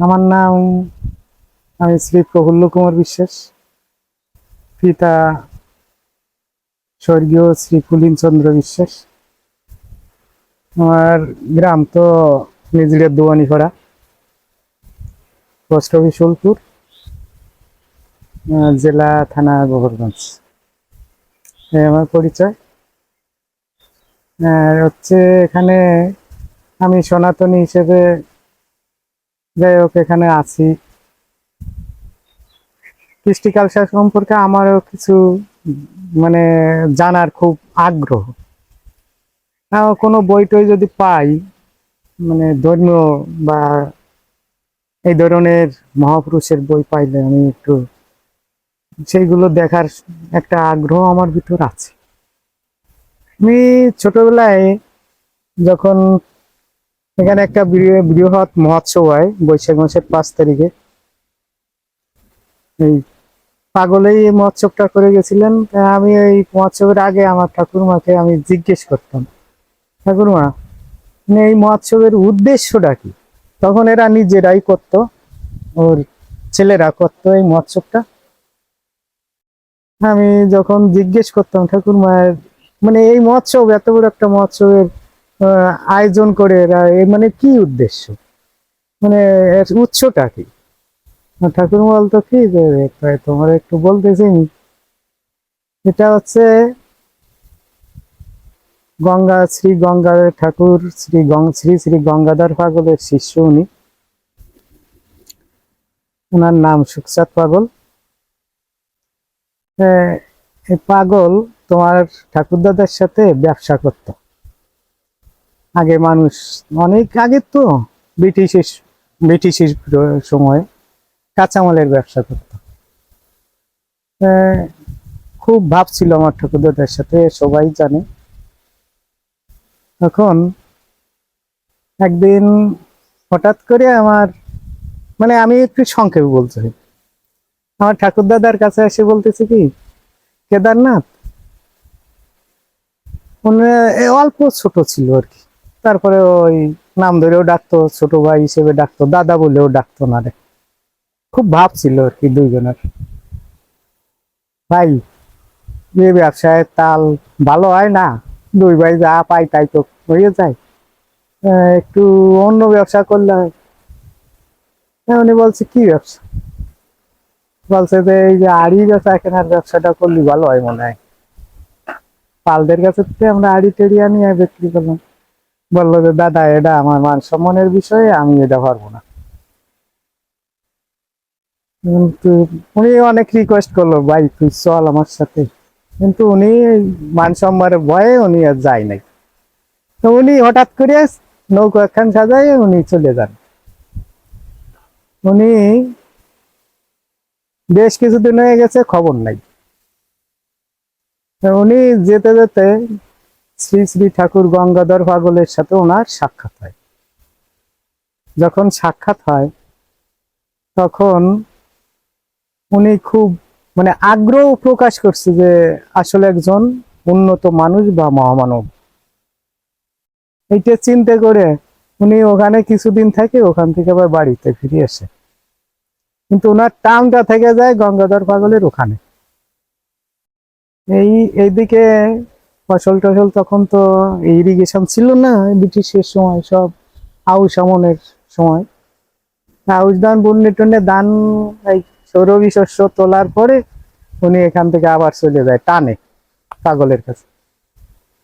আমার নাম আমি শ্রী প্রফুল্ল কুমার বিশ্বাস। পিতা স্বর্গীয় শ্রী কুলীন চন্দ্র বিশ্বাস। আমার গ্রাম তো নিজের দোয়ানিপাড়া, পোস্ট অফিস উলপুর, জেলা থানা গোপালগঞ্জ। এই আমার পরিচয়। হচ্ছে এখানে আমি সনাতনী হিসেবে যাই হোক এখানে আছি। কৃষ্টি কালচার সম্পর্কে আমারও কিছু মানে জানার খুব আগ্রহ। কোনো বই টই যদি পাই, মানে ধর্মীয় বা এই ধরনের মহাপুরুষের বই পাইলে আমি একটু সেইগুলো দেখার একটা আগ্রহ আমার ভিতর আছে। আমি ছোটবেলায় যখন এখানে একটা বৃহৎ মহোৎসব হয় বৈশাখ মাসের 5 তারিখে, এই পাগলেই এই মহোৎসবটা করে গেছিলেন। আমি এই মহোৎসবের আগে আমার ঠাকুরমাকে আমি জিজ্ঞেস করতাম, ঠাকুরমা এই মহোৎসবের উদ্দেশ্যটা কি? তখন এরা নিজেরাই করতো, ওর ছেলেরা করতো এই মহোৎসবটা। আমি যখন জিজ্ঞেস করতাম ঠাকুরমায়ের, মানে এই মহোৎসব এত বড় একটা মহোৎসবের আয়োজন করে এরা মানে কি উদ্দেশ্য, মানে এর উৎসটা কি? ঠাকুরমা বলতো কি যে তোমার একটু বলতেছি, এটা হচ্ছে শ্রী গঙ্গাধর ঠাকুর, শ্রী শ্রী গঙ্গাধর পাগলের শিষ্য উনি। ওনার নাম সুখচাঁদ পাগল। এই পাগল তোমার ঠাকুরদাদার সাথে ব্যবসা করত আগে। মানুষ অনেক আগে তো ব্রিটিশের ব্রিটিশের সময় কাঁচামালের ব্যবসা করত। খুব ভাব ছিল আমার ঠাকুরদাদার সাথে, সবাই জানে। তখন একদিন হঠাৎ করে আমার, মানে আমি একটু সংক্ষেপে বলতে চাই, আমার ঠাকুরদাদার কাছে এসে বলতেছে কি, কেদারনাথ, উনি অল্প ছোট ছিল আর কি, তারপরে ওই নাম ধরেও ডাকতো, ছোট ভাই হিসেবে ডাকতো, দাদা বলেও ডাকতো না রে। খুব ভাব ছিল আর কি দুইজনের। ভাই এই ব্যবসায় তাল ভালো হয় না, দুই ভাই যা পাই তাই তো হয়ে যায়, একটু অন্য ব্যবসা করলে হয়। উনি বলছে কি ব্যবসা? বলছে যে এই যে আড়ি বেচা কেনার ব্যবসাটা করলে ভালো হয় মনে হয়। পালদের কাছে থেকে আমরা আড়ি টেড়ি আনি বিক্রি করলাম। বললো যে দাদা এটা আমার মান সম্মানের বিষয়ে, আমি এটা পারবো না। কিন্তু উনি অনেক রিকোয়েস্ট করলো, ভাই তুই চল আমার সাথে, কিন্তু উনি মান সম্মানের ভয়ে উনি আর যায় নাই। তো উনি হঠাৎ করে নৌকা একখান সাজাই উনি চলে যান। উনি বেশ কিছুদিন হয়ে গেছে, খবর নাই। উনি যেতে যেতে শ্রী শ্রী ঠাকুর গঙ্গাধর পাগলের সাথে ওনার সাক্ষাৎ হয়। যখন সাক্ষাৎ হয় তখন উনি খুব মানে আগ্রহ প্রকাশ করছে যে আসলে একজন উন্নত মানুষ বা মহামানব। এইটা চিন্তা করে উনি ওখানে কিছুদিন থাকে, ওখান থেকে আবার বাড়িতে ফিরে আসে। কিন্তু ওনার টানটা থেকে যায় গঙ্গাধর পাগলের ওখানে। এইদিকে ফসল টসল তখন তো ইরিগেশন ছিল না ব্রিটিশের সময়, সব আউশ আমনের সময়। আউশ ধান বন্যে টন্যে ধান, এই সৌরভী শস্য তোলার পরে উনি এখান থেকে আবার চলে যায় টানে পাগলের কাছে।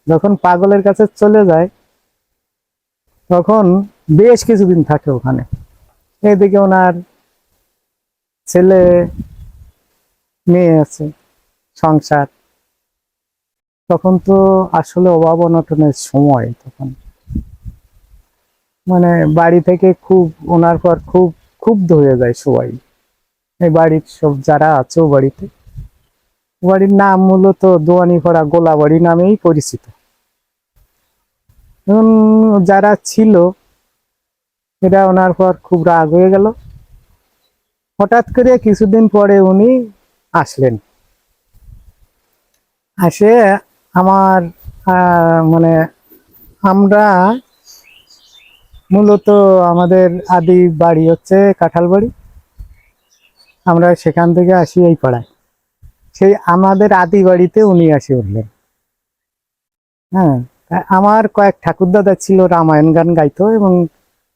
যখন পাগলের কাছে চলে যায় তখন বেশ কিছুদিন থাকে ওখানে। এদিকে ওনার ছেলে মেয়ে আছে, সংসার। তখন তো আসলে অভাব অনটনের সময়। তখন মানে বাড়ি থেকে খুব ওনার পর খুব ক্ষুব্ধ হয়ে যায় সবাই, এই বাড়ির সব যারা আছে ও বাড়িতে। বাড়ির নাম মূলত দোয়ানিপাড়া গোলাবাড়ি নামেই পরিচিত। এখন যারা ছিল এরা ওনার পর খুব রাগ হয়ে গেল। হঠাৎ করে কিছুদিন পরে উনি আসলেন। আসে আমার মানে আমরা মূলত আমাদের আদি বাড়ি হচ্ছে কাঁঠাল বাড়ি। আমরা সেখান থেকে আসি এই পাড়ায়। সেই আমাদের আদি বাড়িতে উনি আসি উঠলেন। হ্যাঁ, আমার কয়েক ঠাকুরদাদা ছিল, রামায়ণ গান গাইতো এবং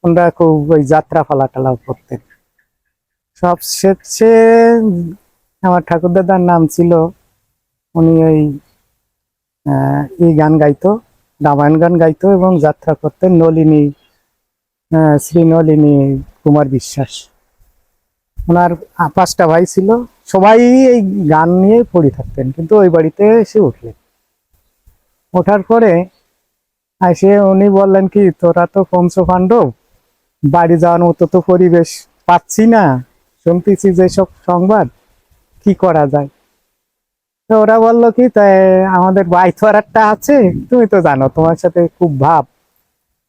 ওনারা খুব ওই যাত্রা পালা করতেন। সবশেষে আমার ঠাকুরদাদার নাম ছিল, উনি ওই এই গান গাইতো, রামায়ণ গান গাইতো এবং যাত্রা করতেন, নলিনী, শ্রী নলিনী কুমার বিশ্বাস। ওনার 5টা ভাই ছিল, সবাই এই গান নিয়ে পড়ে থাকতেন। কিন্তু ওই বাড়িতে এসে উঠলেন। ওঠার পরে এসে উনি বললেন কি, তোরা তো পঞ্চপাণ্ডব, বাড়ি যাওয়ার মতো তো পরিবেশ পাচ্ছি না, শুনতেছি যেসব সংবাদ, কি করা যায়? তো ওরা বললো কি, তাই আমাদের বাইথর একটা আছে, তুমি তো জানো, তোমার সাথে খুব ভাব,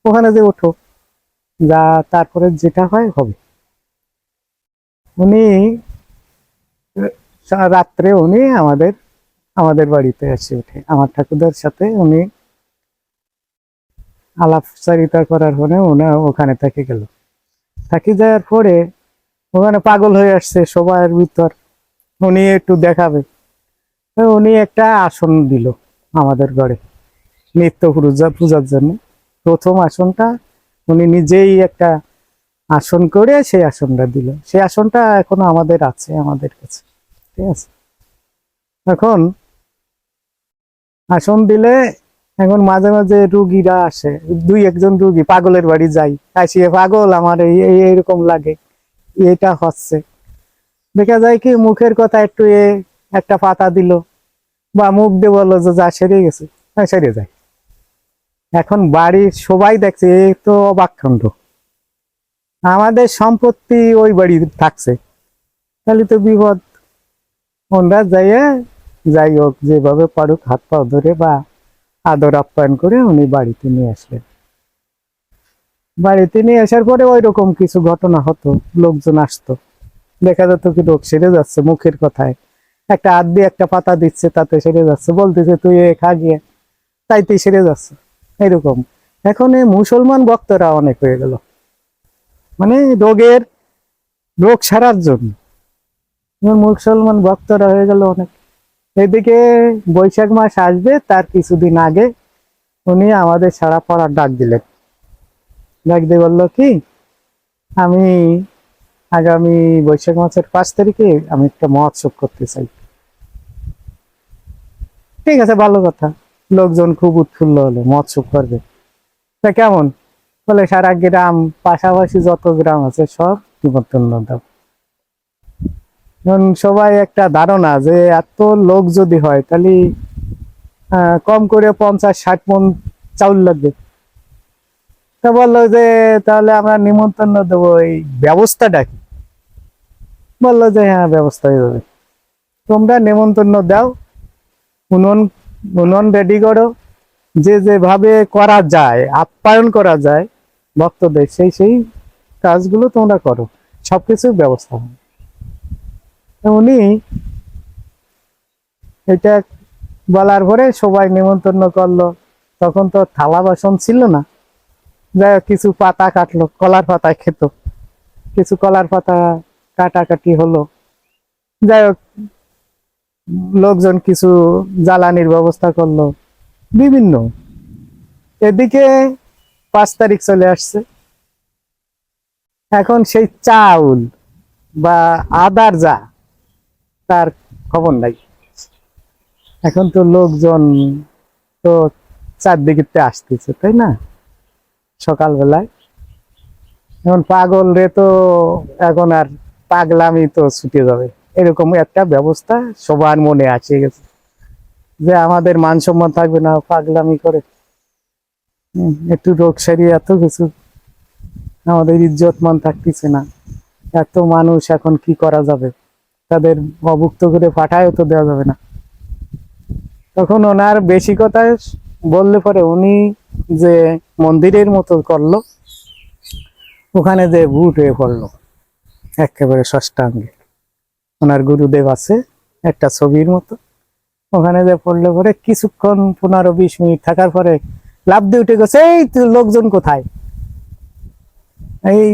ওখানে যে ওঠো, যা তারপরে যেটা হয় হবে। উনি রাত্রে উনি আমাদের বাড়িতে এসে ওঠে। আমার ঠাকুরদার সাথে উনি আলাপচারিতা করার পরে ওখানে থেকে গেল। থাকি যাওয়ার পরে ওখানে পাগল হয়ে আসছে সবার ভিতর, উনি একটু দেখাবে। তো উনি একটা আসন দিল আমাদের ঘরে নিত্য পূজার জন্য। প্রথম আসনটা উনি নিজেই একটা আসন করে সেই আসনটা দিল। সেই আসনটা এখনো আমাদের আছে, আমাদের কাছে, ঠিক আছে। এখন আসন দিলে এখন মাঝে মাঝে রুগীরা আসে, 2-1 জন রুগী পাগলের বাড়ি যাই, আসিয়ে পাগল আমার এইরকম লাগে, এটা হচ্ছে। দেখা যায় কি, মুখের কথা একটু একটা পাতা দিল বা মুখ দিয়ে বললো যে যা সেরে গেছে, সেরে যায়। এখন বাড়ির সবাই দেখছে, এ তো অবাক কাণ্ড, আমাদের সম্পত্তি ওই বাড়ি থাকছে, তাহলে তো বিপদ। ওনারা যাই হোক, যেভাবে পারুক হাত পা ধরে বা আদর আপ্যায়ন করে উনি বাড়িতে নিয়ে আসলেন। বাড়িতে নিয়ে আসার পরে ওই রকম কিছু ঘটনা হতো, লোকজন আসতো, দেখা যেত কি রোগ সেরে যাচ্ছে মুখের কথায়, একটা হাত দিয়ে একটা পাতা দিচ্ছে, তাতে সেরে যাচ্ছে, বলতেছে তুই খা গিয়ে, তাইতেই সেরে যাচ্ছে, এরকম। এখন এই মুসলমান ভক্তরা অনেক হয়ে গেল, মানে রোগ সারার জন্য মুসলমান ভক্তরা হয়ে গেল অনেক। এদিকে বৈশাখ মাস আসবে, তার কিছুদিন আগে উনি আমাদের সারা পাড়ার ডাক দিলেন। ডাক দিয়ে বললো কি, আমি আগামী বৈশাখ মাসের 5 তারিখে আমি একটা মহোৎসব করতে চাই। ঠিক আছে, ভালো কথা। লোকজন খুব উৎফুল্ল হলো, মহোৎসব করবে। তা কেমন? বলে সারা গ্রাম, পাশাপাশি যত গ্রাম আছে সব নিমন্ত্রণ দাও। সবাই একটা ধারণা যে এত লোক যদি হয় তাহলে কম করে 50-60 মণ চাউল লাগবে। তা বললো যে তাহলে আমরা নিমন্ত্রণ দেবো, এই ব্যবস্থাটা কি? বললো যে হ্যাঁ, ব্যবস্থা হয়ে যাবে, তোমরা নিমন্ত্রণ দাও, উনুন উনুন রেডি করো, যে যেভাবে করা যায়, আপ্যায়ন করা যায় ভক্তদের, সেই কাজগুলো তোমরা করো, সবকিছুর ব্যবস্থা হবে। উনি এটা বলার পরে সবাই নিমন্ত্রণ করলো। তখন তো থালা বাসন ছিল না, যাই হোক কিছু পাতা কাটলো, কলার পাতা খেত, কিছু কলার পাতা কাটাকাটি হলো। যাই হোক, লোকজন কিছু জ্বালানির ব্যবস্থা করলো বিভিন্ন। এদিকে 5 তারিখ চলে আসছে, এখন সেই চাউল বা আদার যা, তার খবর নাই। এখন তো লোকজন তো চারদিকে আসতেছে, তাই না? সকালবেলায় এখন পাগল রে তো এখন আর পাগলামি তো ছুটে যাবে, এরকম একটা ব্যবস্থা সবার মনে আসে গেছে যে আমাদের মান সম্মান থাকবে না পাগলামি করে। একটু রোগ সারিয়ে এত কিছু, আমাদের ইজ্জত মান থাকতেছে না, এত মানুষ এখন কি করা যাবে, তাদের অভুক্ত করে পাঠায়ও তো দেওয়া যাবে না। তখন ওনার বেশি কথা বললে পরে উনি যে মন্দিরের মতো করলো, ওখানে যে ভূত হয়ে পড়লো একেবারে ষষ্ঠাঙ্গে। ওনার গুরুদেব আছে একটা ছবির মতো, ওখানে যে পড়লে পরে কিছুক্ষণ 15-20 মিনিট থাকার পরে লাফ দিয়ে উঠে গেছে, এই লোকজন কোথায়? এই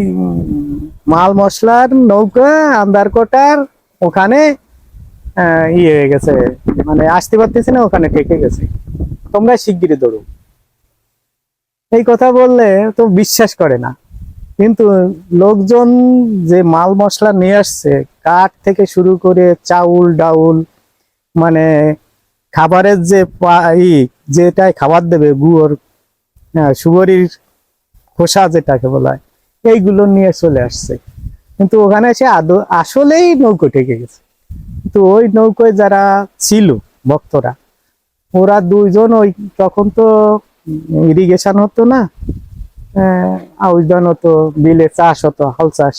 মাল মশলার নৌকা আন্দারকোটার ওখানে ইয়ে হয়ে গেছে, মানে আসতে পারতেছি না, ওখানে ঠেকে গেছে, তোমরা শিগগিরই দৌড়ো। এই কথা বললে তো বিশ্বাস করে না, কিন্তু লোকজন যে মাল মশলা নিয়ে আসছে, কাঠ থেকে শুরু করে চাউল ডাউল, মানে খাবারের যে যেটাই খাবার দেবে, গুড়, সুগরির খোসা যেটাকে বলা হয়, এইগুলো নিয়ে চলে আসছে। কিন্তু ওখানে এসে আসলেই নৌকো ঠেকে গেছে। কিন্তু ওই নৌকোয় যারা ছিল ভক্তরা, ওরা দুইজন, ওই তখন তো ইরিগেশন হতো না, আউশ ধান হতো, বিলে চাষ হতো, হাল চাষ,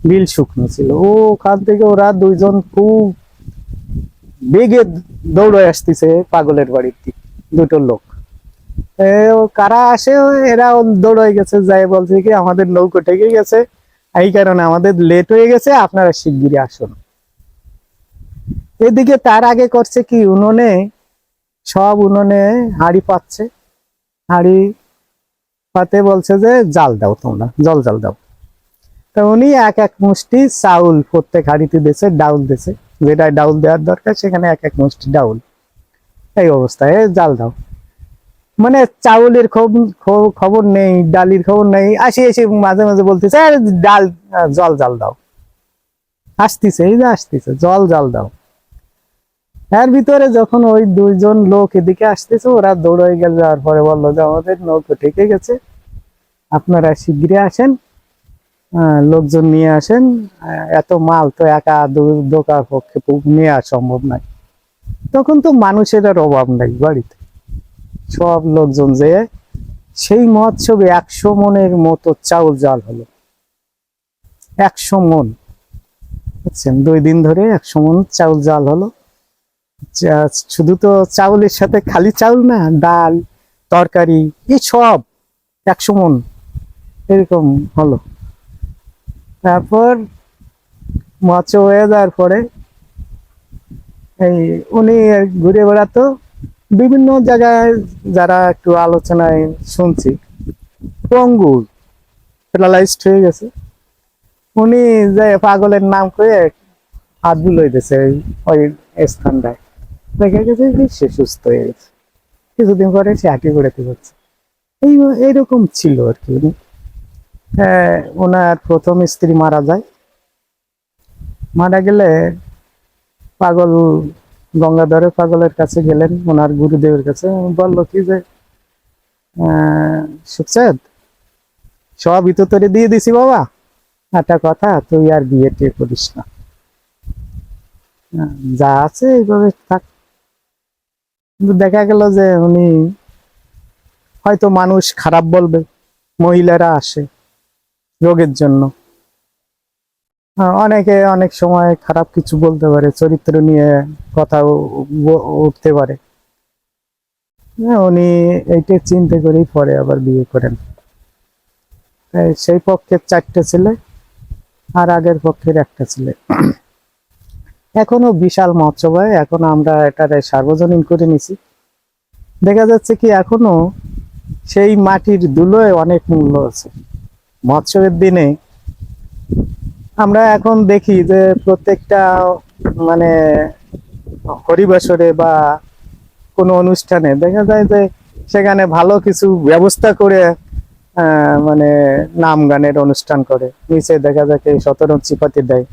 বিল শুকনো ছিল, ওখান থেকে ওরা দুইজন খুব বেগে দৌড়ে আসতেছে পাগলের বাড়ির দিকে, দুটো লোক। কারা আসে, এরা দৌড়ে গেছে, যাই বলছে কি আমাদের নৌকো ঠেকে গেছে, এই কারণে আমাদের লেট হয়ে গেছে, আপনারা শিগগিরই আসুন। এদিকে তার আগে করছে কি, উনুনে হাঁড়ি পাচ্ছে, হাঁড়ি পাতে বলছে যে জাল দাও, তোমরা জল জাল দাও। তা উনি এক এক মুষ্টি চাউল প্রত্যেক হাঁড়িতে দিয়েছে, ডাউল দিয়েছে, যেটা ডাউল দেওয়ার দরকার সেখানে এক এক মুষ্টি ডাউল। এই অবস্থায় জাল দাও, মানে চাউলের খবর নেই, ডালির খবর নেই, আসি এসে মাঝে মাঝে বলতেছে ডাল, জল জাল দাও, আসতেছে, এই যে আসতেছে, জল জাল দাও। এর ভিতরে যখন ওই দুইজন লোক এদিকে আসতেছে, ওরা দৌড়ে গেল, যাওয়ার পরে বললো যে আমাদের নৌকো ঠেকে গেছে, আপনারা শিগগিরই আসেন, লোকজন নিয়ে আসেন, এত মাল তো একা দোকার পক্ষে নেওয়া সম্ভব নয়। তখন তো মানুষের আর অভাব নাই বাড়িতে, সব লোকজন যে সেই মহোৎসবে 100 মনের মতো চাউল জাল হলো। 100 মন, বুঝছেন, 2 দিন ধরে 100 মন চাউল জাল হলো। শুধু তো চাউলের সাথে খালি চাউল না, ডাল তরকারি এই সব 100 মন এরকম হলো। তারপর মহোৎসব হয়ে যাওয়ার পরে এই উনি ঘুরে বেড়াতো বিভিন্ন জায়গায়, যারা একটু আলোচনায় শুনছি পঙ্গু, প্যারালাইজড হয়ে গেছে, উনি যে পাগলের নাম করে হাত বুলোই দিয়েছে ওই স্থানটায়, দেখা গেছে যে সে সুস্থ হয়ে গেছে, কিছুদিন পরে সে হাঁটি বেড়াতে পারছে। এইরকম ছিল আর কি। উনি ওনার প্রথম স্ত্রী মারা যায়, মারা গেলে পাগল গঙ্গাধরের পাগলের কাছে গেলেন, ওনার গুরুদেবের কাছে, বললো কি যে সুখচাঁদ, সব ইতো তোরে দিয়ে দিছি বাবা, একটা কথা, তুই আর বিয়ে টিয়ে করিস না, যা আছে এইভাবে থাক। কিন্তু দেখা গেল যে উনি হয়তো মানুষ খারাপ বলবে, মহিলারা আসে রোগের জন্য, অনেকে অনেক সময় খারাপ কিছু বলতে পারে, চরিত্র নিয়ে কথা উঠতে পারে, উনি এইটা চিন্তা করেই পরে আবার বিয়ে করেন। সেই পক্ষের 4টে ছেলে, আর আগের পক্ষের একটা ছেলে। এখনো বিশাল মহোৎসব হয়, এখনো আমরা এটারে সার্বজনীন করে নিছি। দেখা যাচ্ছে কি এখনো সেই মাটির ধুলোয় অনেক মূল্য আছে। মহোৎসবের দিনে আমরা এখন দেখি যে প্রত্যেকটা মানে হরিবাসরে বা কোনো অনুষ্ঠানে দেখা যায় যে সেখানে ভালো কিছু ব্যবস্থা করে মানে নাম গানের অনুষ্ঠান করে, নিচে দেখা যায় শতরঞ্চি পাতি দেয়।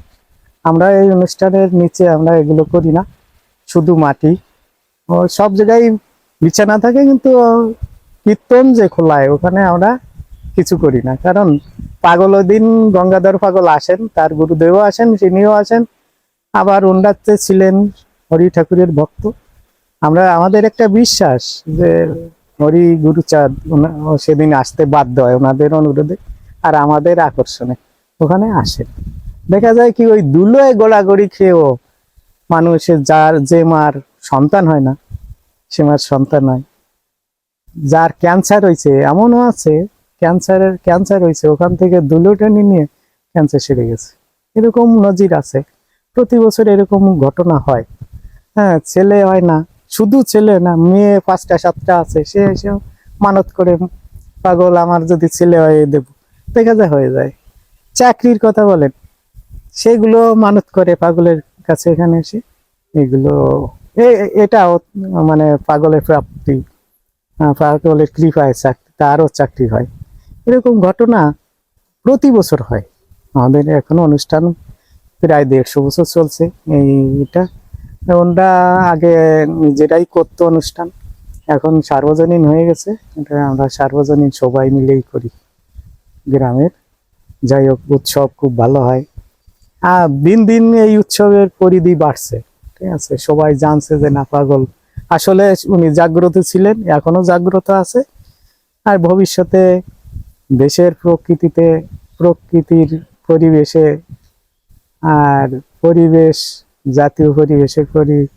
আমরা এই অনুষ্ঠানের নিচে আমরা এগুলো করি না, শুধু মাটি, সব জায়গায় বিছানা থাকে, কিন্তু কীর্তন যে খোলায় ওখানে আমরা কিছু করি না। কারণ পাগল দিন গঙ্গাধর পাগল আসেন, তার গুরুদেবও আসেন, তিনিও আসেন, আবার ওনাতে ছিলেন হরি ঠাকুরের ভক্ত। আমাদের একটা বিশ্বাস যে হরি গুরুচাঁদ সেদিন আসতে বাধ্য হয় ওনাদের অনুরোধে আর আমাদের আকর্ষণে ওখানে আসেন। দেখা যায় কি ওই ধুলোয় গোড়াগড়ি খেয়েও মানুষের যে মার সন্তান হয় না, সে মার সন্তান হয়। যার ক্যান্সার হয়েছে, এমনও আছে ক্যান্সার হয়েছে, ওখান থেকে ধুলো টেনে নিয়ে ক্যান্সার সেরে গেছে, এরকম নজির আছে। প্রতি বছর এরকম ঘটনা হয়। হ্যাঁ, ছেলে হয় না, শুধু ছেলে না, মেয়ে 5টা 7টা আছে, সে এসে মানত করে পাগল আমার যদি ছেলে হয় দেব। দেখা যায় হয়ে যায়। চাকরির কথা বলেন, সেগুলো মানত করে পাগলের কাছে এখানে এসে, এগুলো এটাও মানে পাগলের প্রাপ্তি, পাগলের কৃপায় চাকরি, তারও চাকরি হয়। এরকম ঘটনা প্রতি বছর হয়। আমাদের এখন অনুষ্ঠান প্রায় 150 বছর চলছে এইটা। ওনরা আগে নিজেরাই করতো অনুষ্ঠান, এখন সার্বজনীন হয়ে গেছে। এটা আমরা সার্বজনীন সবাই মিলেই করি গ্রামের। যাই হোক, উৎসব খুব ভালো হয়। আর দিন দিন এই উৎসবের পরিধি বাড়ছে, ঠিক আছে। সবাই জানছে যে না, পাগল আসলে উনি জাগ্রত ছিলেন, এখনো জাগ্রত আছে। আর ভবিষ্যতে দেশের প্রকৃতিতে, প্রকৃতির পরিবেশে, আর পরিবেশ, জাতীয় পরিবেশের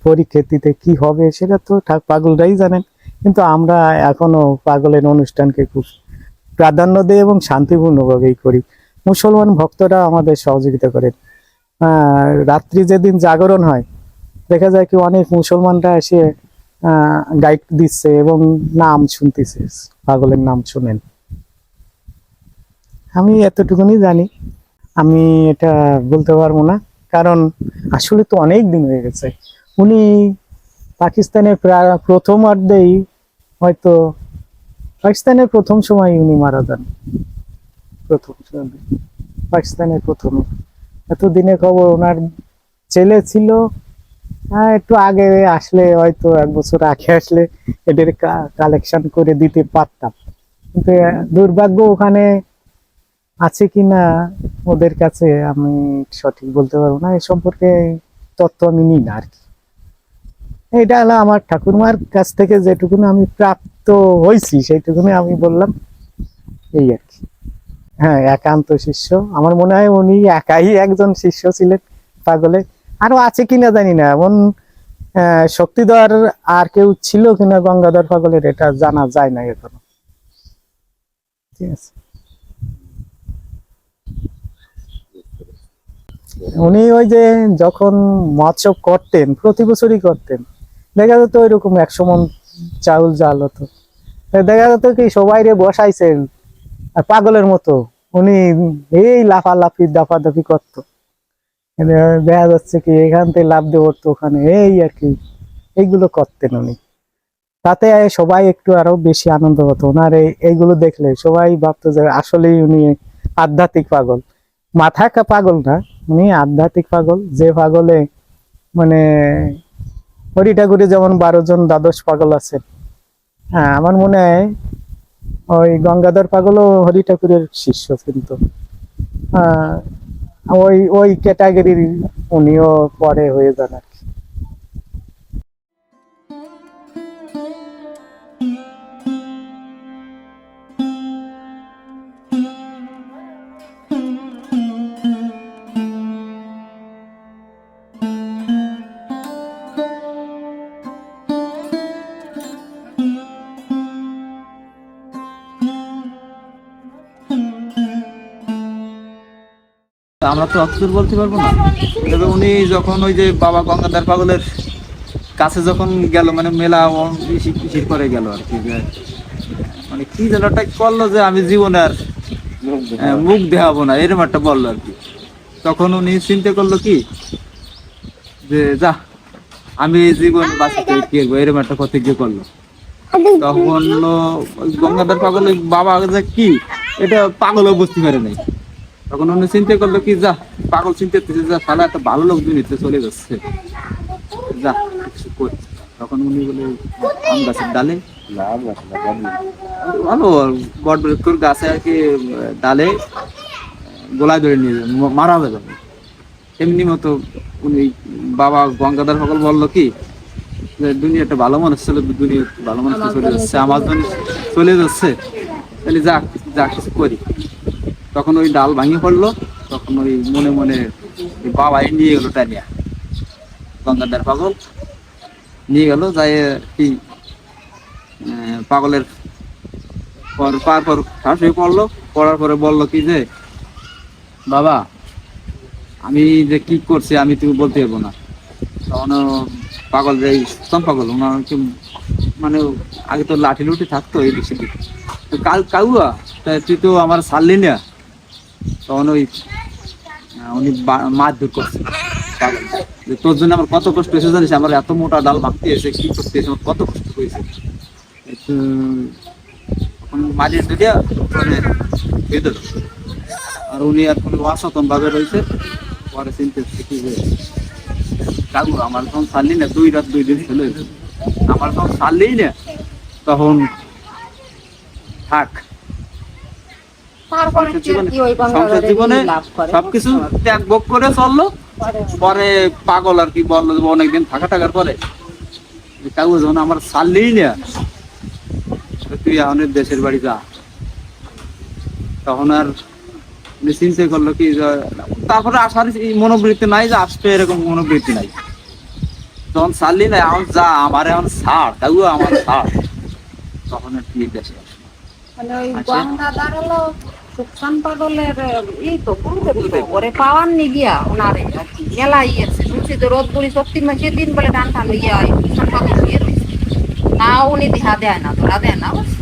পরিস্থিতিতে কি হবে সেটা তো পাগলরাই জানেন। কিন্তু আমরা এখনো পাগলের অনুষ্ঠানকে খুব প্রাধান্য দিই এবং শান্তিপূর্ণভাবেই করি। মুসলমান ভক্তরা আমাদের সহযোগিতা করেন। রাত্রি যেদিন জাগরণ হয়, দেখা যায় কি অনেক মুসলমানরা এসে গাইড দিচ্ছে এবং নাম শুনতেছে, পাগলের নাম শুনেন। আমি এতটুকুনি জানি, আমি এটা বলতে পারবো না, কারণ আসলে তো অনেক দিন হয়ে গেছে। উনি পাকিস্তানের প্রথমার্ধেই, হয়তো পাকিস্তানের প্রথম সময় উনি মারা যান, প্রথম সময় পাকিস্তানের প্রথমে। এতদিনে খবর, ওনার ছেলে ছিল, একটু আগে আসলে, হয়তো 1 বছর আগে আসলে এদের কালেকশন করে দিতে পারতাম। কিন্তু দুর্ভাগ্য, ওখানে আছে কিনা ওদের কাছে আমি সঠিক বলতে পারবো না। এ সম্পর্কে তথ্য আমি নিই না আর কি। এটা হলো আমার ঠাকুরমার কাছ থেকে যেটুকুনি আমি প্রাপ্ত হয়েছি, সেইটুকুনি আমি বললাম, এই আর কি। হ্যাঁ, একান্ত শিষ্য। আমার মনে হয় উনি একাই একজন শিষ্য ছিলেন পাগলে। আরো আছে কিনা জানি না, এমন শক্তিধর আর কেউ ছিল কিনা গঙ্গাধর পাগলের, এটা জানা যায় না এখনো। ঠিক আছে। উনি ওই যে যখন মহোৎসব করতেন, প্রতি বছরই করতেন, দেখা যেত ওইরকম 100 মণ চাউল জাল হতো। দেখা যেত কি সবাই রে বসাইছেন পাগলের মতো, উনি এই লাফালাফি দাফাদাফি করতো। দেখা যাচ্ছে কি এখান থেকে লাফ দিয়ে পড়তো ওখানে, এই আর কি, এইগুলো করতেন উনি। তাতে সবাই একটু আরো বেশি আনন্দ হতো ওনার এইগুলো দেখলে। সবাই ভাবতো যে আসলেই উনি আধ্যাত্মিক পাগল, মাথা পাগল না, উনি আধ্যাত্মিক পাগল। যে পাগলে মানে হরি ঠাকুরে যেমন 12 জন দ্বাদশ পাগল আছেন, হ্যাঁ আমার মনে হয় ওই গঙ্গাধর পাগলও হরি ঠাকুরের শিষ্য, কিন্তু ওই ওই ক্যাটাগরির উনিও পরে হয়ে যান আর কি। আমরা তো অতদূর বলতে পারবো না। তবে উনি যখন ওই যে বাবা গঙ্গাধর পাগলের কাছে যখন গেল, মানে মেলা কিসির করে গেল আর কি, যে মানে কি যেন একটা করলো যে আমি জীবনে আর মুখ দেখাবো না, এরকম একটা বললো আর কি। তখন উনি চিন্তা করলো কি যে যা, আমি জীবন বাঁচাতে কি করবো, এরকম একটা প্রতিজ্ঞা করলো। তখন গঙ্গাধর পাগলের বাবা যে কি, এটা পাগলও বুঝতে পারে নাই। তখন উনি চিন্তা করলো কি যা, পাগল চিন্তা করতেছে যা, শালা একটা ভালো লোক দুনিয়াতে চলে যাচ্ছে, যা কিছু করি। তখন উনি বলে আম গাছের ডালে, ভালো বট বৃক্ষর গাছে আর কি ডালে গোলায় ধরে নিয়ে মারা যাবে। এমনি মতো উনি বাবা গঙ্গাধর পাগল বললো কি যে দুনিয়াটা ভালো মানুষ ছিল, দুনিয়া ভালো মানুষ চলে যাচ্ছে, আমার জন্য চলে যাচ্ছে, তাহলে যা যা কিছু করি। তখন ওই ডাল ভাঙে পড়লো। তখন ওই মনে মনে বাবাই নিয়ে গেল টানিয়া, গঙ্গাধর পাগল নিয়ে গেল, যাই কি পাগলের পার পর শ্বাস হয়ে পড়লো। পড়ার পরে বললো কি যে বাবা, আমি যে কি করছি আমি তুমি বলতে পারবো না। তখন পাগল যে পাগল ওনাকে মানে আগে তো লাঠি লুঠি থাকতো এই দিকে কাউয়া, তুই তো আমার ছাড়লি না, তখন ওই উনি মারধর করছে যে তোর জন্য আমার কত কষ্ট হয়েছে জানিস, আমার এত মোটা ডাল ভাঙতে এসে কি করতে এসে আমার কত কষ্ট হয়েছে। একটু তখন মাঝে দুটিয়া মানে বেঁধে দিল। আর উনি আর কোনো অসচেতন ভাবে রয়েছে। পরে চিনতে কি যে কাকু আমার যখন ছাড়লি না 2 রাত 2 দিন ছিল, আমার যখন ছাড়লেই না তখন থাক তারপরে কি ওই সংসার গঙ্গাধরের জীবনে লাভ করে সবকিছু ত্যাগ ভোগ করে চললো। পরে পাগল আর কি বললো যে অনেকদিন থাকা টাকার পরে কাকু যখন আমার ছাড়লেই না তুই আমাদের দেশের বাড়ি যা, তখন আর চিন্তা করলো কি তারপরে আসার মনোবৃত্তি নাই যে আসবে, এরকম মনোবৃত্তি নাই। তখন ছাড়লি না এখন যা আমার এখন ছাড় কাকু আমার ছাড়, তখন আর কি দেশে আসলো। মানে ওই গঙ্গাধর হলো সুখান পাগলের এই তো গুরুদেব ওরে পাওয়ার নি গিয়া ওনারে আর কি মেলা ইয়েছে শুনছি তো রোদ বুড়ি 34 মাসের দিন বলে টান টান গিয়া সুখান পাগল গিয়ে রয়েছে, তাও উনি দেখা দেয় না, ধরা দেয় না অবশ্য।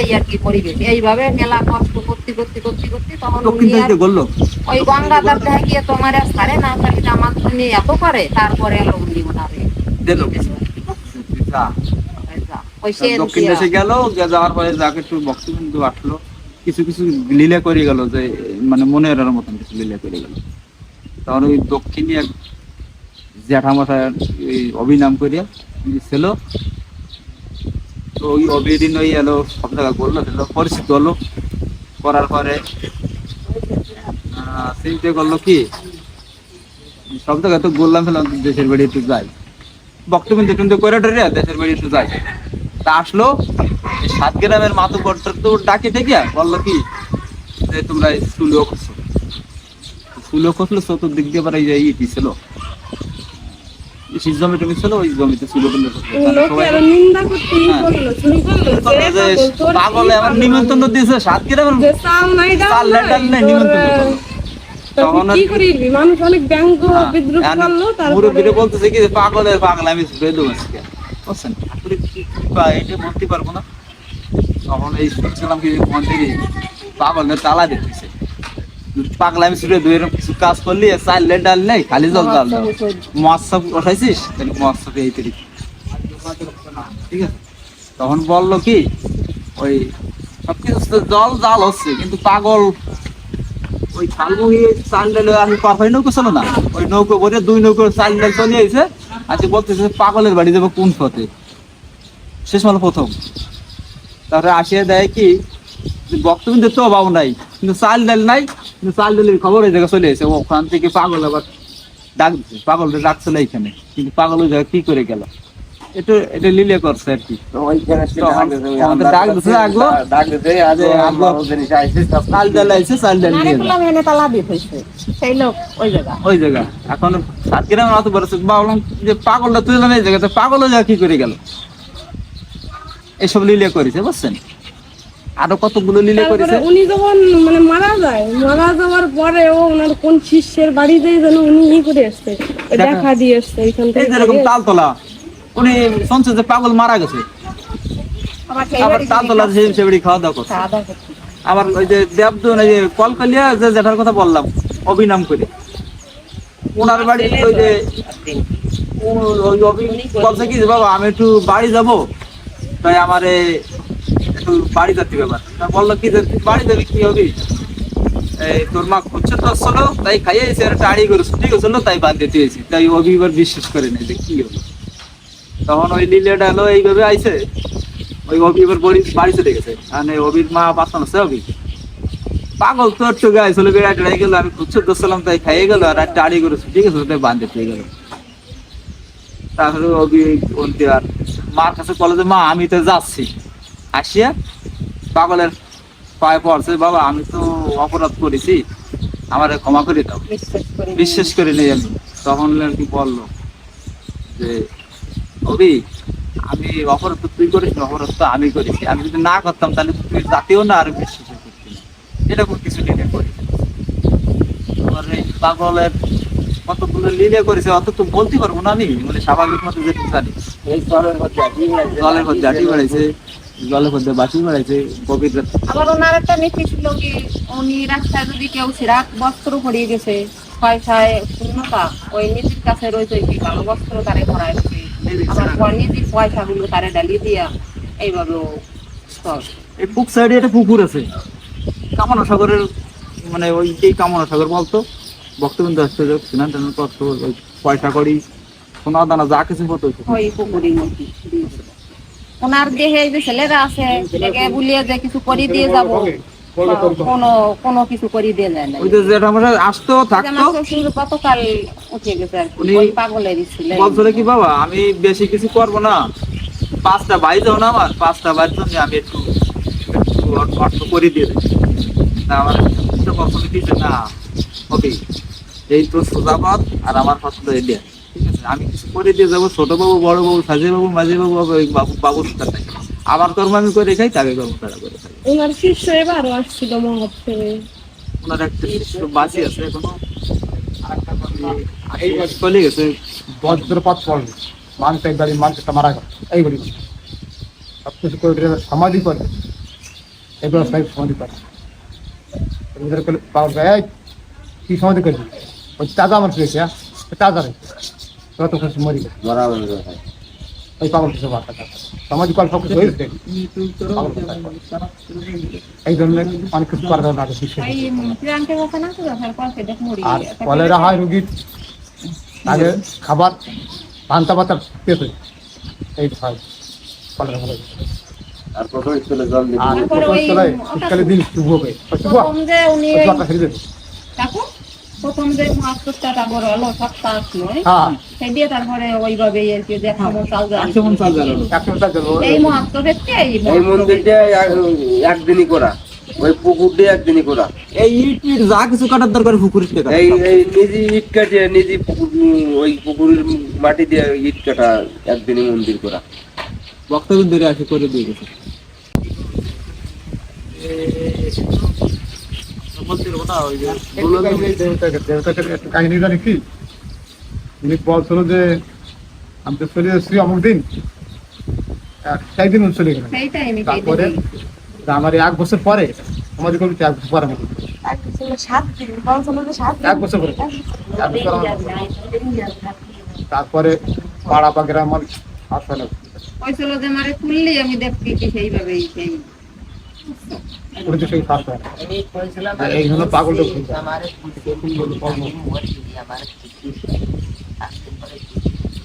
এই আর কি পরিবেশ এইভাবে মেলা কষ্ট করতে করতে করতে করতে তখন দক্ষিণ উনি আর দিকে বললো ওই গঙ্গাধর দেখা গিয়ে তোমার আর ছাড়ে না, তাহলে আমার তুমি এত করে তারপরে এলো উনি ওনারে দিল যা। ওই সে দক্ষিণ দেশে গেল, যাওয়ার পরে যাকে একটু বক্তব্য আসলো, কিছু কিছু লীলা করে গেল, যে মানে মনের মতন কিছু লীলা করে গেল। তখন ওই দক্ষিণী এক জ্যাঠামশাই অভিনাম করিয়া ছিল, তো ওই অভিদিন ওই এলো সব জায়গায় করলো, পরিচিত হলো। করার পরে চিন্তা করলো কি সব জায়গায় তো বললাম ফেলাম দেশের বাড়ি একটু যাই, বক্তব্য কিন্তু করে টরে দেশের বাড়ি একটু যাই। তা আসলো 7 গ্রামের মাতুব্বর তো ডাকে ডেকে বললো কি যে তোমরা সুলো করছো, সুলো করলো চতুর্দিক দিয়ে আবার এই যে ইটি ছিল সেই জমি টমি ছিল, ওই জমিতে সুলো করলো। পাগলে আমার নিমন্ত্রণ দিয়েছে 7 গ্রামের নিমন্ত্রণ করলো। তখন মুরব্বীরা বলতেছে কি পাগলের পাগল আমি বেদু আজকে বুঝছেন, এটা বলতে পারবো না। তখন এই শুনছিলাম কি মন্দিরে পাগলের তালা দিতেছে, পাগলা আমি শুধু এরকম কিছু কাজ করলি চাইলে ডাল নেই খালি জল ডাল মৎস্য উঠাইছিস তাহলে মৎস্যকে এই তৈরি ঠিক আছে। তখন বললো কি ওই সবকিছু জল জাল হচ্ছে কিন্তু পাগল ওই খালমুহি চাল ডালে আমি পারফাই নৌকো ছিল না, ওই নৌকো ভরে 2 নৌকো চাল ডাল চলে আইছে। আজকে বলতেছে পাগলের বাড়ি যাবো কোন পথে, শেষ মাল প্রথম। তারপরে আসিয়া দেয় কি বক্তব্য দিতেও পাবো নাই কিন্তু চাল ডাল নাই, কিন্তু চাল ডালের খবর ওই জায়গায় চলে এসে ওখান থেকে পাগল আবার ডাক দিচ্ছে, পাগলটা ডাকছিল এইখানে, কিন্তু পাগল ওই জায়গায় কি করে গেল এটা এটা লিলে করছে আর কি। ডাক দিচ্ছে আগলো চাল ডাল আইছে, চাল ডাল নিয়ে ওই জায়গা। এখন 7 গ্রামের মতো বলেছে ভাবলাম যে পাগলটা তুললাম এই জায়গাতে, পাগল ওই জায়গা কি করে গেল, এসব লিলে করেছে বুঝছেন। আরো কতগুলো লীলা করেছে। উনি যখন মানে মারা যাওয়ার পরে ও ওনার কোন শিষ্যের বাড়িতে যেন উনি করে আসছে দেখা দিয়ে আসছে এইখান থেকে এরকম তালতলা উনি শুনছে যে পাগল মারা গেছে, আবার তালতলা সে বাড়ি খাওয়া দাওয়া করছে। আবার ওই যে দেবদুন ওই যে কলকালিয়া যে যেটার কথা বললাম অভিনাম করে ওনার বাড়ি ওই যে বলছে কি বাবা আমি একটু বাড়ি যাবো, তাই আমারে একটু বাড়ি যাচ্ছি ব্যাপার। বললো কি যে বাড়ি যাবি কি হবি, এই তোর মা খুঁজছে তো আসলো তাই খাইয়েছে একটা আড়ি করে ছুটি গেছিল তাই বাদ দিতে হয়েছি, তাই অভি এবার বিশ্বাস করে নেই যে কি হলো। তখন ওই লিলেটা হলো এইভাবে আইছে, ওই অভি এবার বাড়ি চলে গেছে, মানে অভির মা বাঁচানো আছে অভি পাগল তো একটু গায়ে চলে বেড়াই টেড়াই গেল, আমি খুঁজছে দোষলাম তাই খাইয়ে গেল আর একটা আড়ি করে ছুটি গেছিল তাই বাদ দিতে গেল। তারপরে অভি বলতে আর মার কাছে বলে যে মা আমি তো যাচ্ছি, আসিয়া পাগলের পায়ে পড়ছে বাবা আমি তো অপরাধ করেছি আমার ক্ষমা করে দাও, বিশ্বাস করে নেই আমি। তখন আর কি বললো যে অভি আমি অপরাধ তো তুই করিস না, অপরাধ তো আমি করেছি, আমি যদি না করতাম তাহলে তুই জাতিও না আর বিশ্বাস করতি না, এরকম কিছু লিলে করি। তোমার এই পাগলের কতগুলো লিলে করেছে অত তো বলতে পারবো না আমি, মানে স্বাভাবিক মতো যেটুকু জানি জলের মধ্যে আটি বেড়েছে জলের মধ্যে বাসি বেড়াইছে গভীর রাতে। আবার ওনার একটা নীতি ছিল কি, উনি রাস্তায় যদি কেউ ছিঁড়া বস্ত্র পরিয়ে গেছে পয়সায় শূন্যতা, ওই নীতির কাছে রয়েছে কি কালো বস্ত্র তারে ভরায় দিছে, আবার নিজের পয়সাগুলো তারে ডালিয়ে দিয়া এইভাবেও চলে। এই পুক সাইডে একটা পুকুর আছে কামনা সাগরের, মানে ওই এই কামনা সাগর বলতো ভক্তবৃন্দ আসতে স্নান টান করতো, ওই পয়সা করি সোনা দানা যা কিছু হতো ওই পুকুরের মধ্যে দিয়েছিল। ওনার দেহে যে ছেলেরা আছে একে বলিয়ে যে কিছু করে দিয়ে যাবো, কোনো কিছু করে দিয়ে যায় না। ওই যে যেটা আমরা আসতো থাকতো গতকাল উঠে গেছে আর কি, উনি ওই পাগলেরই ছিল। বলছিল কি বাবা আমি বেশি কিছু করবো না, 5টা বাড়িতেও না আমার 5টা বাড়ির জন্য আমি একটু অর্থ করে দিয়ে দেবো। তা আমার পছন্দ দিচ্ছে না, ওকে এই তো সোজা পথ আর আমার পছন্দ এলিয়া, ঠিক আছে আমি কিছু করে দিয়ে যাবো, ছোট বাবু বড় বাবু সাজে বাবু মাঝে বাবু বাবুর সাথে আমার কর্ম আমি করে খাই, তাকে কর্ম তারা করে খাই। ওনার শিষ্য এবারও আসছিল মহোৎসবে। ওনার একটা শিষ্য বাঁচি আছে এখনো, চলে গেছে। বজ্রপাত পড়লো, মানুষ এক গাড়ি মানুষ একটা মারা গেল, এইগুলি সব কিছু করে সমাধি করে এগুলো সবাই সমাধি করে। পাওয়ার যায় কি সমাধি করবি, ওই চাঁদা আমার পেয়েছে, চাঁদা রেখে তত খুশি মরি গেছে ওই পাগল কিছু বার্তা সমাধি কল সব কিছু হয়েছে। এই জন্য অনেক কিছু করা যাবে না। ওই প্রিয়াঙ্কের কথা না তো যথার পথে দেখ মুড়ি আর কলেরা হয় রুগীর আগে খাবার পান্তা পাতা পেতে এই হয় কলেরা ভালো। আর প্রথম স্কুলে জল দিবি। আর তারপরে ওই শীতকালে দিন শুভ হবে, প্রথম যে উনি ছেড়ে দেবে। কাকু প্রথম যে মাস্টারটা বড় হলো সপ্তাহ আসলো হ্যাঁ সেই দিয়ে তারপরে ওইভাবে আর কি যে খামো চাল যায় 100 মণ চাল জ্বালালো। একশো টাকা দেবো। এই মহাত্ম ক্ষেত্রে এই মন্দিরটা একদিনই করা, ওই পুকুরটা একদিনই করা। এই ইট ইট যা কিছু কাটার দরকার পুকুরের থেকে এই এই নিজে ইট কাটিয়ে নিজে ওই পুকুরের মাটি দিয়ে ইট কাটা একদিনই মন্দির করা। বক্তব্য আসে করে দিয়ে গেছে। কাহিনী জানি কি উনি বলছিল যে আমি তো চলে এসেছি অমুক দিন, সেই দিন চলে গেলেন। সেই টাইমে তারপরে আমার 1 বছর পরে আমাদের করবি 1 বছর পরে আমাদের 1 বছর পরে 1 বছর তারপরে পাড়া পাকেরা আমার আসলে কইছিল যে মারে তুললি আমি দেখবি কি সেইভাবেই সেই পুরো সেই ফাস্ট হয়। এই হলো পাগল লোক।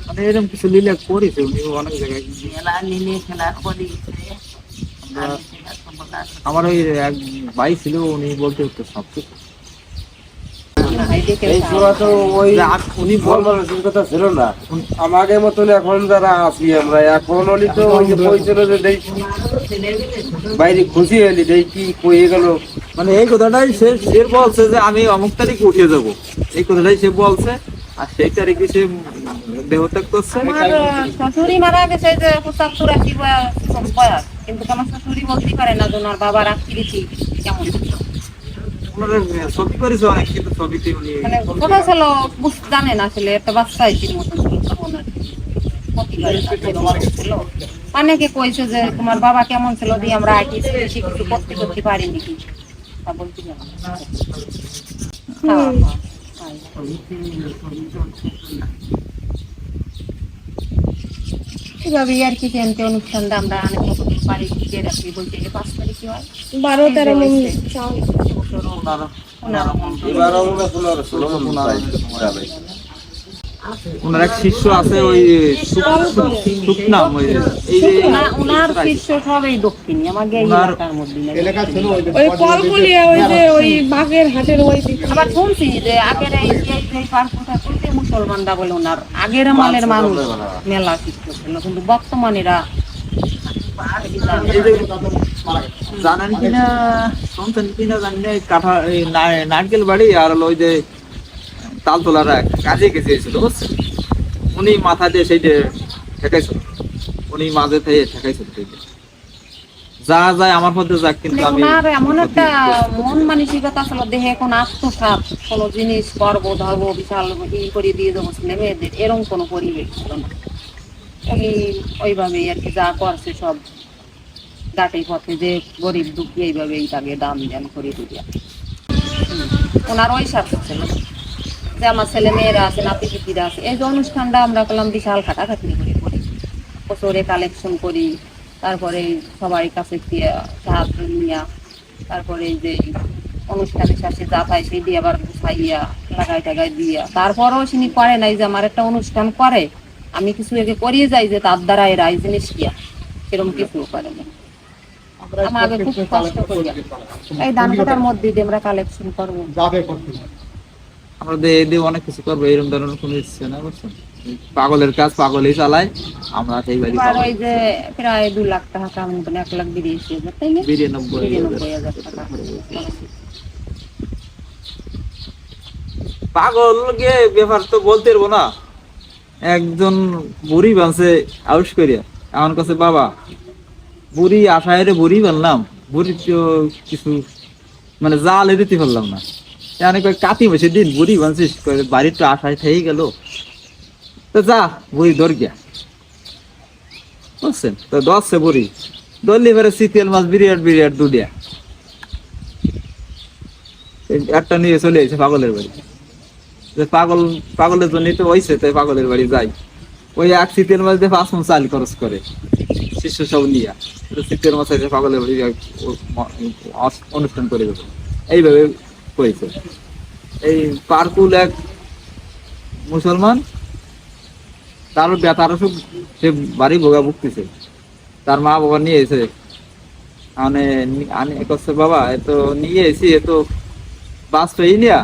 মানে এরকম কিছু লীলা করেছে উনি অনেক জায়গায়। আমার ওই এক ভাই ছিল উনি বলতে হতো সব কিছু। এই সময় তো ওই উনি মানুষের কথা ছিল না, আমাদের মতন এখন যারা আছি আমরা এখন হলি তো ওই যে কইছিল যে দেখ বাইরে খুশি হলি দেখ কি কয়ে গেল। মানে এই কথাটাই সে বলছে যে আমি অমুক তারিখ উঠে যাব, এই কথাটাই সে বলছে। আর সেই তারিখে সে দেহত্যাগ করছে। আমার শাশুড়ি মারা গেছে যে 75-80 বয়স, কিন্তু আমার শাশুড়ি বলতে পারে না যে ওনার বাবার আকৃতি কেমন ছিল। ওনারা ছবি করেছে অনেক, কিন্তু ছবিতে উনি মানে ছোট ছিল বুঝতে জানে না আসলে, একটা বাচ্চা ইতির মতন ছিল তখন আর কি। প্রতিবারে তাকে ছিল। অনেকে কইছে যে তোমার বাবা কেমন ছিল দিয়ে আমরা আগে বেশি কিছু করতে পারিনি কি তা বলতে না। হ্যাঁ, হ্যাঁ। এভাবেই আর কি কেমতে অনুষ্ঠানটা আমরা অনেক মতো পারি টিকে রাখি। বলতে গেলে 5 তারিখে হয় 12-13 মিনিট এবার আমরা 15-16 মন যাবে। ওনার এক শিষ্য আছে ওই সুকনাম, ওই এই যে ওনার শিষ্য সবই দক্ষিণী আমাকে এই এলাকার মধ্যে না। এলাকা ছিল ওই যে ওই কলকুলিয়া ওই যে ওই বাগের হাটের ওই দিকে। আবার শুনছি যে আগের এই পার্কটা করতে মুসলমানরা বলে ওনার আগের মালের মানুষ মেলা শিষ্য ছিল, কিন্তু বর্তমানেরা জানেন কিনা শুনছেন কিনা জানি না, কাঠা এই নারকেল বাড়ি আর হলো ওই যে তালতলারা কাজে গেছিল বুঝছেন, উনি মাথা দিয়ে সেই যে ঠেকাইছিল, উনি মাঝে থেকে ঠেকাইছিল। যা যায় আমার মধ্যে যাক, কিন্তু আমি ওনার এমন একটা মন মানসিকতা ছিল, দেহে কোন আত্মসাৎ কোন জিনিস করবো ধরবো বিশাল ই করে দিয়ে দেবো ছেলে মেয়েদের, এরকম কোনো পরিবেশ ছিল না। উনি ওইভাবেই আর কি যা করছে সব ঘাটে পথে যে গরিব দুঃখী এইভাবে এইটাকে দান ধ্যান করে দিয়া ওনার ওই স্বার্থ ছিল যে আমার ছেলে মেয়েরা আছে, নাতি পিতিরা আছে। এই যে অনুষ্ঠানটা আমরা করলাম বিশাল খাটাখাটি করে করি, বছরে কালেকশন করি, তারপরে সবার কাছে দিয়ে সাহায্য নিয়া, তারপরে এই যে অনুষ্ঠানের শেষে যা পাই সেই দিয়ে আবার গুছাইয়া লাগাই টাগাই দিয়া, তারপরেও তিনি করে নাই যে আমার একটা অনুষ্ঠান করে আমি কিছু একে করিয়ে যাই যে তার দ্বারা এরা এই জিনিস কিয়া, সেরকম কিছু করে না। আমাকে খুব কষ্ট করিয়া এই ধান কাটার মধ্যে দিয়ে আমরা কালেকশন করবো, যাবে করতে আমরা দিয়ে অনেক কিছু করবো, এরকম ধরনের কোনো ইচ্ছে না, বুঝছেন? পাগলের কাজ পাগলই চালায়, আমরা সেই বাড়ি আর ওই যে প্রায় 2 লাখ টাকা কামাই, 1,82,000, তাই না? 92,000 টাকা। পাগল গে ব্যাপার তো বলতে পারবো না। একজন বুড়ি বানছে আউস করিয়া, আমার কাছে বাবা বুড়ি আশায় বুড়ি বানলাম, বুড়ি তো কিছু মানে জালে দিতে পারলাম না, মানে কাতি বসে দিন বুড়ি বানছিস, বাড়ির তো আশায় থেকে গেল, তো যা বুড়ি ধর গিয়া, বুঝছেন? তো ধরছে বুড়ি, ধরলি এবারে শীতেল মাছ বিরিয়াট বিরিয়াট দুডিয়া একটা নিয়ে চলে এসেছে পাগলের বাড়ি। পাগলের জন্য তো হয়েছে, তাই পাগলের বাড়ি যাই, ওই এক শীতের মাছ দিয়ে 5 মণ চাল খরচ করে শিষ্য সব নিয়ে শীতের মাছ আছে পাগলের বাড়ি অনুষ্ঠান করে দেবো, এইভাবে করেছে। এই পারকুল এক মুসলমান, তার ব্যথার অসুখ, সে বাড়ি ভোগা ভুগতেছে, তার মা বাবা নিয়ে এসে করছে, বাবা এ তো নিয়ে এসি, এ তো বাস পেয়ে নিয়া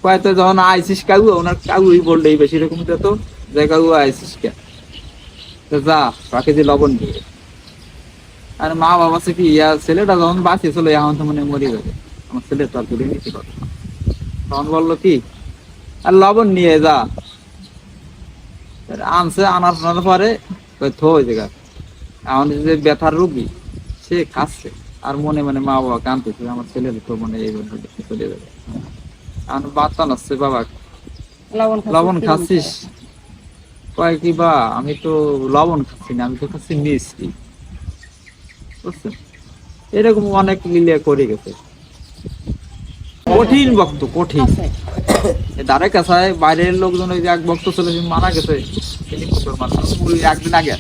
কয়েকটা যখন আইসিস কাগু, ওনার কাগুই বললে বেশি রকম তো যে কাগু আইসিস কে যা তাকে যে লবণ দিয়ে, আর মা বাবা সে কি ছেলেটা যখন বাঁচে চলে এখন তো মনে মরে যাবে, আমার ছেলে তো আর তুলে নিতে পারবে না, তখন বললো কি আর লবণ নিয়ে যা, আনছে, আনার পরে থো জায়গা, এখন যে ব্যথার রোগী সে খাচ্ছে, আর মনে মনে মা বাবা কাঁদতেছে, আমার ছেলের তো মনে এইভাবে চলে যাবে। বার্তা নাচ্ছে, বাবা লবণ খাচ্ছিস? কয় কি বা আমি তো লবণ খাচ্ছি না, আমি তো খাচ্ছি মিষ্টি, বুঝছেন? এরকম অনেক লিলে করে গেছে, কঠিন ভক্ত, কঠিন। ধারে কাছায় বাইরের লোকজন ওই যে এক ভক্ত ছিল মারা গেছে, তিনি একদিন আগে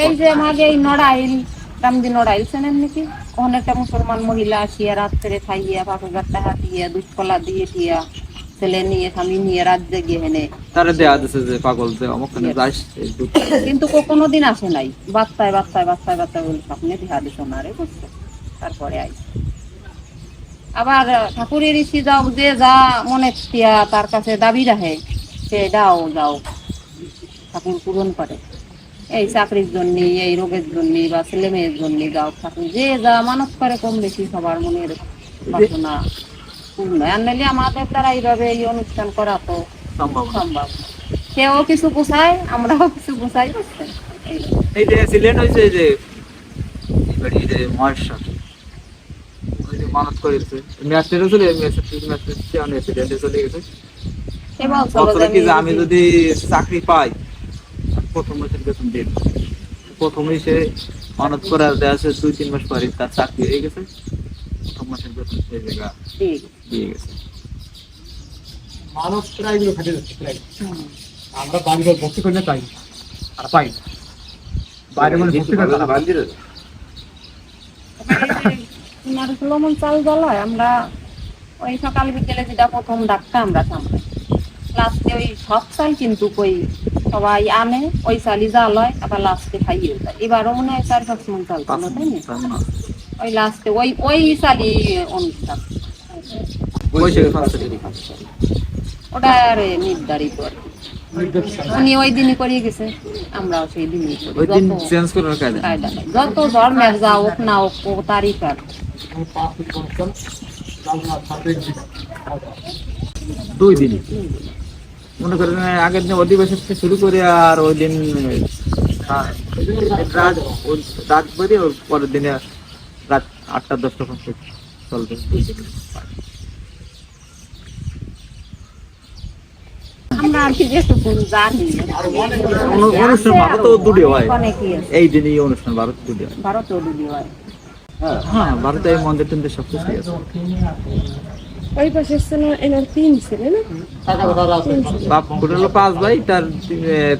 এই যে মাঝে এই নড়াইল রামদি নড়াইল চেনেন নাকি? ওখানে একটা মুসলমান মহিলা আসিয়া রাত্রে খাইয়া 5,000 টাকা দিয়ে দুধ কলা দিয়ে দিয়া ছেলে নিয়ে স্বামী নিয়ে রাত জেগে হেনে তারা দেয়া দিছে যে পাগল যে অমুকখানে যাস, কিন্তু কোনোদিন আসে নাই, বাচ্চায় বাচ্চায় বাচ্চায় বাচ্চায় বলে স্বপ্নে দেখা দিত না রে, বুঝছো? তারপরে আইসে আবার ঠাকুরের ইসি যাও, যে যা মনে দিয়া তার কাছে দাবি রাখে সে দাও যাও, ঠাকুর পূরণ করে। এই চাকরির জন্য, এই রোগের জন্য, বা ছেলে মেয়ের জন্য যাও, ঠাকুর যে যা মানত করে কম বেশি সবার মনের বাসনা পূর্ণ। আর নাহলে আমাদের দ্বারা এইভাবে এই অনুষ্ঠান করা তো সম্ভব। সেও কিছু গুছায়, আমরাও কিছু গুছাই, বুঝছেন? এই যে সিলেট হয়েছে যে মহেশ্বর মানত করেছে, ম্যাচেরও চলে চলে গেছে। আমি যদি চাকরি পাই প্রথম মাসের বেতন দিন, প্রথমেই সে মানত করার দেওয়া আছে, 2-3 মাস পরে তার চাকরি হয়ে গেছে, প্রথম মাসের বেতন সেই জায়গা দিয়ে গেছে। মানুষ প্রায় এগুলো ঘটে যাচ্ছে প্রায়, আমরা বাড়িঘর ভর্তি করে না চাই আর পাই না, বাইরে মানে ভর্তি করে তারা বান্দির লবণ চাল জ্বালায়, আমরা ওই সকাল বিকেলে যেটা প্রথম ডাকটা আমরা সামলাই, লাস্টে ওই সব চাল কিন্তু কই সবাই আনে, ওই চালই জ্বালায়, আবার লাস্টে খাইয়ে যায়। এবারও মনে হয় 4-5 মণ চাল ছিল, তাই না? ওই লাস্টে ওই চালই অনুষ্ঠান, ওটা আর নির্ধারিত আর কি। উনি ওই দিনই করিয়ে গেছে, আমরাও সেই দিনই কায়দা নাই, যত ধর্মের যা হোক না হোক ও তারিখ আর 2 দিন মনে করেন, আগের দিন অধিবেশন থেকে শুরু করে আর ওই দিন রাত বেরিয়ে পরের দিনে রাত 8টা-10টা পর্যন্ত চলবে। আমরা আর কি যেটুকু জানি অনুষ্ঠান ভারত দুটি হয়, অনেকই আছে, এই দিনই অনুষ্ঠান ভারত দুটি হয়। ভারতেও দিদি হয়। হ্যাঁ, ভারতে এই মন্দির টন্দির সব কিছুই আছে। ওই পাশে ছিল এনার 3 ছিল না? বাপ ফুটে হলো 5 ভাই, তার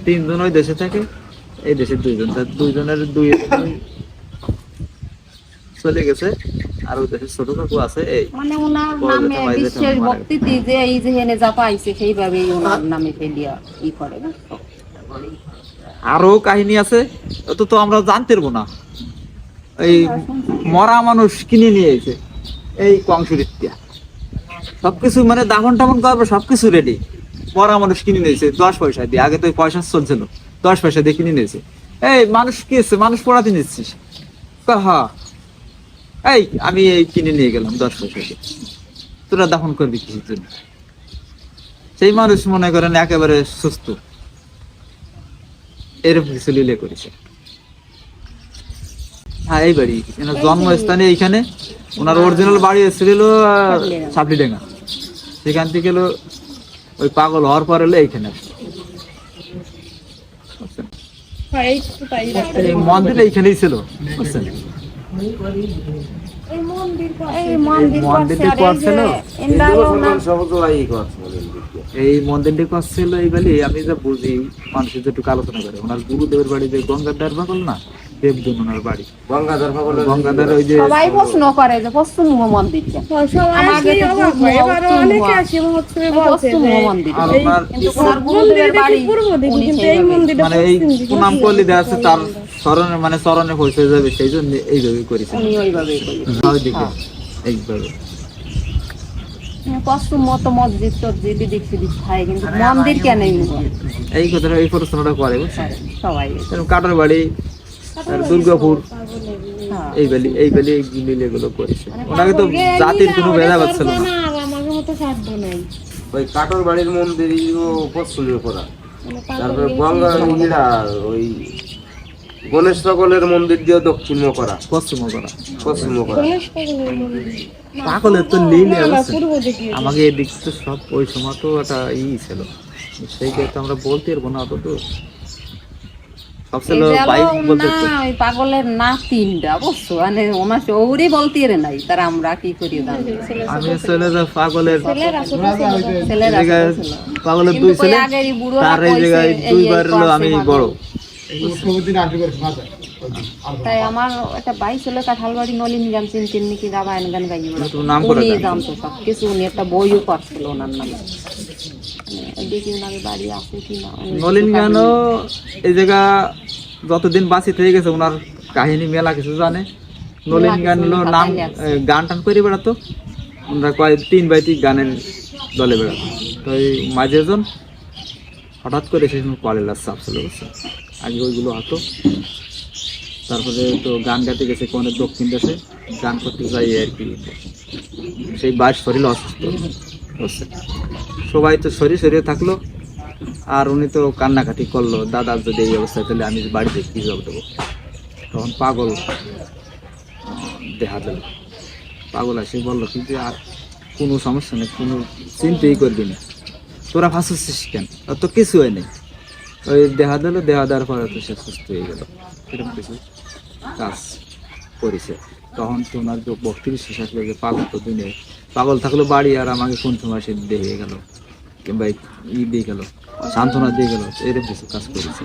3 জন ওই দেশে থাকে, এই দেশের 2 জন, তার 2 জনের 2 চলে গেছে, আর ওই দেশের ছোট কাকু আছে। এই মানে ওনার বড় নামে জেঠা, মাঝ জেঠা বিশেষ মারা ভক্তিতে যে এই যে হেনে যা পাইছে সেইভাবেই ওনার নামে ফেলিয়া ই করে না। আরো কাহিনী আছে, অত তো আমরা জানতে পারবো না। এই মরা মানুষ কিনে নিয়ে এসে এই কংসরিত্যা সবকিছু মানে দাফন টাফন করবো, সবকিছু রেডি। মরা মানুষ কিনে নিয়েছে 10 পয়সা দিয়ে, আগে তো পয়সা চলছিল, 10 পয়সা দিয়ে কিনে নিয়েছে। এই মানুষ কি আছে, মানুষ পড়াতে নিচ্ছিস? হ্যাঁ, এই আমি এই কিনে নিয়ে গেলাম 10 পয়সা দিয়ে, তোরা দাফন করবি কিছুর জন্য? সেই মানুষ মনে করেন একেবারে সুস্থ, এরকম কিছু লীলে করেছে। হ্যাঁ, এই বাড়ি এনার জন্মস্থানে এইখানে, ওনার অরিজিনাল বাড়ি ছিল সাপড়িডাঙ্গা, সেখান থেকে এলো ওই পাগল হওয়ার পর এলো এইখানে আসলো। বুঝছেন? হ্যাঁ, এই তো তাই রাস্তা। এই মন্দির এইখানেই ছিল, বুঝছেন? এই মন্দির মন্দিরটি করছে, আর এই করছিল, যে এন্ডালো না এই মন্দিরটি করছিল এই বলি আমি যা বুঝি, মানুষের যেটুকু আলোচনা করে, ওনার গুরুদেবের বাড়ি যে গঙ্গাধার পাগল না, দেবদুন ওনার বাড়ি, গঙ্গাধার ওই যে সবাই প্রশ্ন করে যে পশ্চিম মন্দিরটা সবাই আমাকে আসলে তো অবাক হয়, এবার পশ্চিম অনেকে হওয়া। আসে মহোৎসবে বলছে পশ্চিম যে মন্দির, আর এই ওনার কিন্তু ওনার মন্দিরটা গুরুদেবের কি বাড়ি পূর্ব দিকে, উনি কিন্তু এই সেইভাবে। মন্দিরটা মানে এই পশ্চিম দিকে। প্রণাম করলে দেখা যাচ্ছে তার স্মরণে, মানে স্মরণে পৌঁছে যাবে, সেই জন্য এইভাবে করেছে। উনি ওইভাবেই করেছে। ওইদিকে এইভাবে পশ্চিম মতো মসজিদ টসজিদ দিক সেদিক খায়, কিন্তু মন্দির কেন এই কথাটা, এই প্রশ্নটা করে, বুঝছেন? সবাই? এরকম কাটার বাড়ি আর দুর্গাপুর, হ্যাঁ। এই বেলি এগুলো করেছে। ওনাকে তো জাতির কোনো ভেদাভেদ ছিল না। না, আর আমাদের মতো সাধ্য নাই। ওই কাটর বাড়ির মন্দির পশ্চিমে করা, মানে তারপরে গঙ্গা ইরা ওই গণেশ পাগলের মন্দির দিয়ে দক্ষিণ করা, পশ্চিম করা পশ্চিম করা। গণেশ পাগলের মন্দির। পাগলের তো লীলে, না, বুঝছেন? পূর্ব দিকে। আমাকে এদিক তো সব ওই সময় তো একটা ছিল, সেই তো আমরা বলতে পারবো না অত তো। সব ছিল বাইক বলতে তো। ওই পাগলের না 3টা অবশ্য, মানে ওনার ওরই বলতে রে নাই, তার আমরা কি করি জানি। আমি চলে যা পাগলের ছেলেরা ছোট ছিল। ছেলেরা জায়গায় ছোট ছিল। পাগলের কিন্তু 2 ছেলে, কই আগেরই বুড়োরা তার এই কইছে, জায়গায় এই 2বার হলো করছে আমি পাগল। বড়। তাই আমার একটা ভাই ছিল কাঁঠাল বাড়ি নলিন গান চিনতেন নাকি, রামায়ণ গান গাইয়ে বেড়াতো। একটু নাম করে উনি দেন। জানতো সব কিছু, উনি একটা বইও করছিল ওনার নামে। দেখি ওনার বাড়ি আছে কিনা। নলিন গানও এই জায়গা যতদিন বাঁচি থেকে গেছে, ওনার কাহিনী মেলা কিছু জানে। নলিন গান হলো নাম, গান টান করে বেড়াতো। ওনারা কয় 3 ভাই 3 গানের দলে বেড়াতো। তো এই মাঝে জন হঠাৎ করে সেখানে কলেরার চাপ ছিল, বুঝছে? আগে ওইগুলো হতো, তারপরে তো গান গাইতে গেছে কোন দক্ষিণ দেশে, গান করতে যাই আর কি, সেই বাইশ শরীর অসুস্থ, বুঝছে? সবাই তো শরীরে থাকলো, আর উনি তো কান্নাকাটি করলো, দাদার যদি এই অবস্থায় তাহলে আমি বাড়িতে কি জব দেবো। তখন পাগল দেখা দিল, পাগল আসে বললো কিন্তু আর কোনো সমস্যা নেই, কোনো চিন্তাই করবি না, তোরা ফাঁসছিস কেন, আর তো কিছু হয় নেই। ওই দেখা দিল, দেখা দেওয়ার পরে তো সে সুস্থ হয়ে গেল। এরকম কিছু কাজ করেছে। তখন তো ওনার যে ভক্তি বিশ্বাস আসলো যে পাগল তো দিনে পাগল থাকলো বাড়ি, আর আমাকে কোন সময় সে দেখে গেল, কিংবা দিয়ে গেল, সান্ত্বনা দিয়ে গেল, এরকম কিছু কাজ করেছে।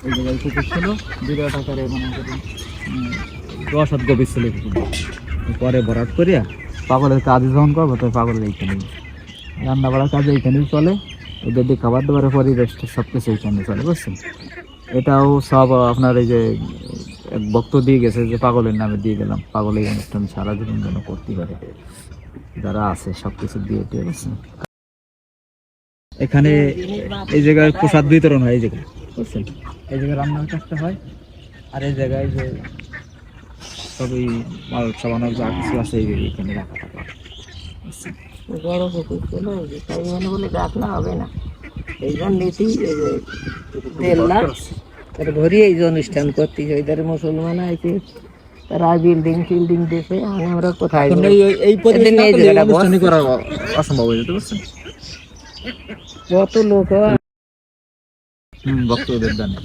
এই জায়গায় কুকুর ছিল, বিরাট আকারে, মনে করেন 10 হাত গভীর ছিল কুকুর। পরে ভরাট করিয়া পাগলের কাজ যখন করবো, তো পাগলের এইখানেই রান্না বাড়ার কাজ এইখানেই চলে, ওদের দিয়ে খাবার দাবারের পরিবেশ সব কিছু এইখানে চলে, বুঝছেন? এটাও সব আপনার এই যে এক ভক্ত দিয়ে গেছে, যে পাগলের নামে দিয়ে গেলাম, পাগল এই অনুষ্ঠান সারা জীবন যেন করতে পারে, যারা আছে সব কিছু দিয়ে দিয়ে, বুঝছেন? এখানে এই জায়গায় প্রসাদ বিতরণ হয়, এই জায়গায়, বুঝছেন? এই জায়গায় রান্নার কাজটা হয়, আর এই জায়গায় যে সবই মাল সাবানোর যা কিছু আছে এইখানে রাখা থাকা, বুঝছেন? বড় পুকুর ছিল, তাই মনে বলে রাখলে হবে না, এই জন্য ঘুরি এই যে অনুষ্ঠান করতে, ওইধারে মুসলমান আছে, তারা বিল্ডিং ফিল্ডিং দেখে আমরা কোথায় এখন যাবো? এই পরিবেশ এদের না নিয়ে পেলে যেটা অনুষ্ঠানই করা অসম্ভব হয়ে যেত, বুঝছেন? কত লোক বক্তব্যদের দানে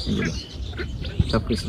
এগুলো সবকিছু